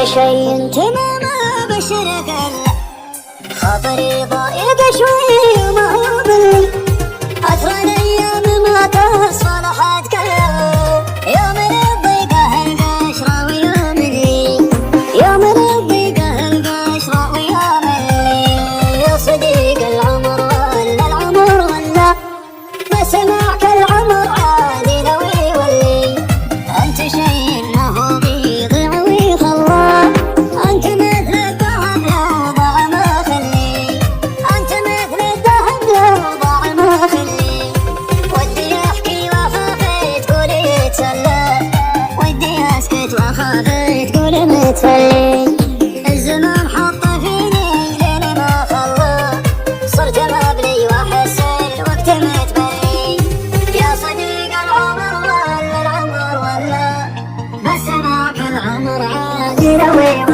شي تمام بشرك خاطري ضايق شوي ما هو بلي أترى الأيام ما تصلحت كلها يوم الضيقة القشرة ويوم اللي يوم الضيقة القشرة ويوم اللي يا صديق العمر ولا العمر ولا بس معك العمر عادي لو يولي أنت شي إنه بيضيع ويخلى أنت مثل الذهب لو ضاع ما خلي أنت مثل الذهب لو ضاع ما خلي ودي أحكي وأخاف تقول يتسلى ودي أسكت وأخاف تقول متفلي الزمان حط فيني لين ما خلى صرت مبلي وأحس الوقت متبلي يا صديق العمر ولا العمر ولا بس معك العمر عادي لو